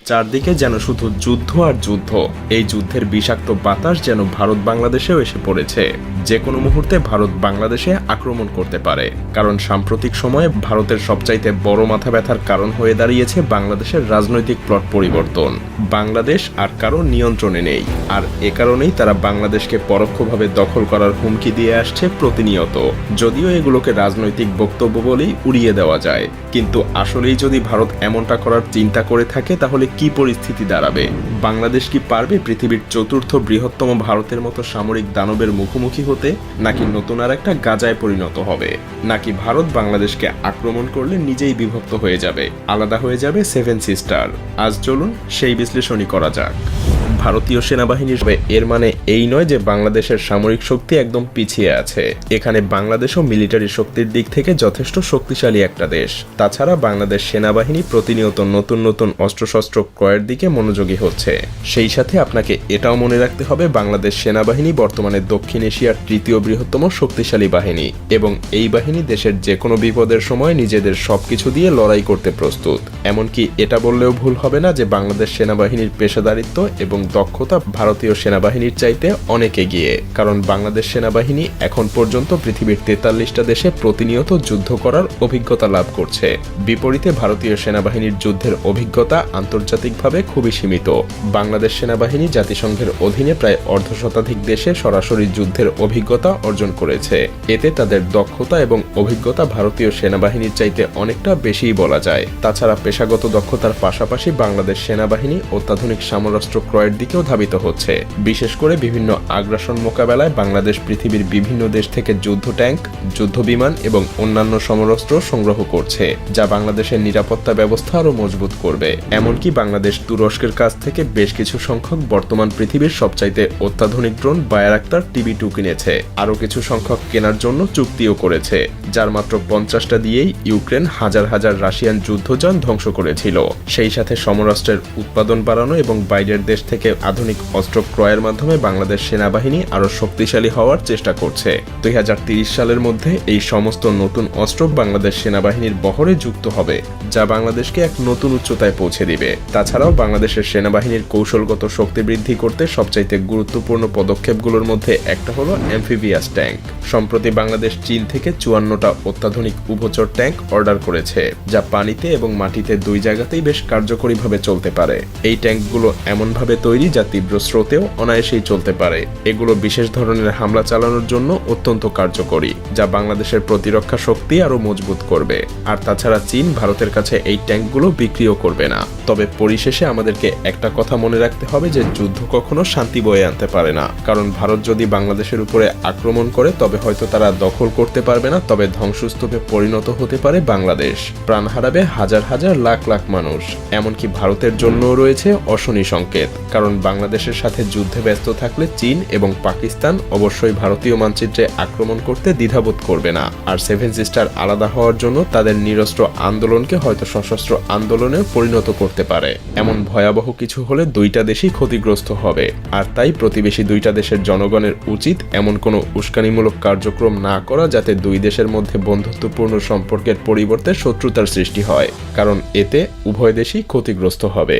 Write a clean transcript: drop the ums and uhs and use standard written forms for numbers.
চারদিকে যেন শুধু যুদ্ধ আর যুদ্ধ। এই যুদ্ধের বিষাক্ত বাতাস যেন ভারত বাংলাদেশেও এসে পড়েছে। যে কোনো মুহূর্তে ভারত বাংলাদেশে আক্রমণ করতে পারে, কারণ সাম্প্রতিক সময়ে ভারতের সবচাইতে বড় মাথা ব্যথার কারণ হয়ে দাঁড়িয়েছে বাংলাদেশের রাজনৈতিক প্লট পরিবর্তন। বাংলাদেশ আর কারো নিয়ন্ত্রণে নেই, আর এ কারণেই তারা বাংলাদেশকে পরোক্ষভাবে দখল করার হুমকি দিয়ে আসছে প্রতিনিয়ত। যদিও এগুলোকে রাজনৈতিক বক্তব্য বলেই উড়িয়ে দেওয়া যায়, কিন্তু আসলেই যদি ভারত এমনটা করার চিন্তা করে থাকে তাহলে কি পরিস্থিতি দাঁড়াবে? বাংলাদেশ কি পারবে পৃথিবীর চতুর্থ বৃহত্তম ভারতের মতো সামরিক দানবের মুখোমুখি হতে, নাকি নতুন আর একটা গাজায় পরিণত হবে? নাকি ভারত বাংলাদেশকে আক্রমণ করলে নিজেই বিভক্ত হয়ে যাবে, আলাদা হয়ে যাবে সেভেন সিস্টার? আজ চলুন সেই বিশ্লেষণই করা যাক। ভারতীয় সেনাবাহিনীর এর মানে এই নয় যে বাংলাদেশের সামরিক শক্তি একদম পিছিয়ে আছে। এখানে বাংলাদেশও মিলিটারি শক্তির দিক থেকে যথেষ্ট শক্তিশালী একটা দেশ। তাছাড়া বাংলাদেশ সেনাবাহিনী প্রতিনিয়ত নতুন নতুন অস্ত্রশস্ত্র ক্রয়ের দিকে মনোযোগী হচ্ছে। সেই সাথে আপনাকে এটাও মনে রাখতে হবে, বাংলাদেশ সেনাবাহিনী বর্তমানে দক্ষিণ এশিয়ার তৃতীয় বৃহত্তম শক্তিশালী বাহিনী, এবং এই বাহিনী দেশের যে কোনো বিপদের সময় নিজেদের সবকিছু দিয়ে লড়াই করতে প্রস্তুত। এমনকি এটা বললেও ভুল হবে না যে বাংলাদেশ সেনাবাহিনীর পেশাদারিত্ব এবং দক্ষতা ভারতীয় সেনাবাহিনীর চাইতে অনেক এগিয়ে, কারণ বাংলাদেশ সেনাবাহিনী এখন পর্যন্ত পৃথিবীর 43টা দেশে প্রতিনিয়ত যুদ্ধ করার অভিজ্ঞতা লাভ করছে। বিপরীতে ভারতীয় সেনাবাহিনীর যুদ্ধের অভিজ্ঞতা আন্তর্জাতিকভাবে খুবই সীমিত। বাংলাদেশ সেনাবাহিনী জাতিসংঘের অধীনে প্রায় অর্ধশতাধিক দেশে সরাসরি যুদ্ধের অভিজ্ঞতা অর্জন করেছে। এতে তাদের দক্ষতা এবং অভিজ্ঞতা ভারতীয় সেনাবাহিনীর চাইতে অনেকটা বেশিই বলা যায়। তাছাড়া পেশাগত দক্ষতার পাশাপাশি বাংলাদেশ সেনাবাহিনী অত্যাধুনিক সমরাস্ত্র ক্রয়ের দিকেও ধাবিত হচ্ছে। বিশেষ করে বিভিন্ন আগ্রাসন মোকাবেলায় বাংলাদেশ পৃথিবীর বিভিন্ন দেশ থেকে যুদ্ধ ট্যাঙ্ক, যুদ্ধ বিমান এবং অন্যান্য সমরাস্ত্র সংগ্রহ করছে, যা বাংলাদেশের নিরাপত্তা ব্যবস্থা আরও মজবুত করবে। এমনকি বাংলাদেশ তুরস্কের কাছ থেকে বেশ কিছু সংখ্যক বর্তমান পৃথিবীর সবচাইতে অত্যাধুনিক ড্রোন বায়ারাক্তার TB2 কিনেছে। আরও কিছু সংখ্যক কেনার জন্য চুক্তিও করেছে, যার মাত্র 50টা দিয়েই ইউক্রেন হাজার হাজার রাশিয়ান যুদ্ধযান ধ্বংস করেছিল। সেই সাথে সমরাস্ত্রের উৎপাদন বাড়ানো এবং বাইরের দেশ থেকে আধুনিক অস্ত্র ক্রয়ের মাধ্যমে বাংলাদেশ সেনাবাহিনী আরও শক্তিশালী হওয়ার চেষ্টা করছে। 2030 সালের মধ্যে এই সমস্ত নতুন অস্ত্র বাংলাদেশ সেনাবাহিনীর বহরে যুক্ত হবে, যা বাংলাদেশকে এক নতুন উচ্চতায় পৌঁছে দিবে। তাছাড়াও বাংলাদেশের সেনাবাহিনীর কৌশলগত শক্তি বৃদ্ধি করতে সবচাইতে গুরুত্বপূর্ণ পদক্ষেপগুলোর মধ্যে একটা হলো অ্যাম্ফিবিয়াস ট্যাঙ্ক। সম্প্রতি বাংলাদেশ চীন থেকে 54টা অত্যাধুনিক উভচর ট্যাঙ্ক অর্ডার করেছে, যা পানিতে এবং মাটিতে দুই জায়গাতেই বেশ কার্যকরীভাবে চলতে পারে। এই ট্যাঙ্কগুলো এমনভাবে তৈরি যা তীব্র স্রোতেও অনায়াসেই চলতে পারে। এগুলো বিশেষ ধরনের হামলা চালানোর জন্য অত্যন্ত কার্যকরী, যা বাংলাদেশের প্রতিরক্ষা শক্তি আরও মজবুত করবে। আর তাছাড়া চীন ভারতের কাছে এই ট্যাঙ্কগুলো বিক্রিও করবে না। তবে পরিশেষে আমাদেরকে একটা কথা মনে রাখতে হবে যে যুদ্ধ কখনো শান্তি বয়ে আনতে পারে না, কারণ ভারত যদি বাংলাদেশের উপরে আক্রমণ করে তবে হয়তো তারা দখল করতে পারবে না, তবে ধ্বংসস্তূপে পরিণত হতে পারে বাংলাদেশ। প্রাণ হারাবে হাজার হাজার লাখ লাখ মানুষ। এমনকি ভারতের জন্যও রয়েছে অশনি সংকেত, কারণ বাংলাদেশের সাথে যুদ্ধে ব্যস্ত থাকলে চীন এবং পাকিস্তান অবশ্যই ভারতীয় মানচিত্রে আক্রমণ করতে দ্বিধাবোধ করবে না। আর সেভেন সিস্টার আলাদা হওয়ার জন্য তাদের নিরস্ত্র আন্দোলনকে হয়তো সশস্ত্র আন্দোলনে পরিণত করতে পারে। এমন ভয়াবহ কিছু হলে দুইটা দেশই ক্ষতিগ্রস্ত হবে। আর তাই প্রতিবেশী দুইটা দেশের জনগণের উচিত এমন কোনো উস্কানিমূলক কার্যক্রম না করা যাতে দুই দেশের মধ্যে বন্ধুত্বপূর্ণ সম্পর্কের পরিবর্তে শত্রুতার সৃষ্টি হয়, কারণ এতে উভয় দেশই ক্ষতিগ্রস্ত হবে।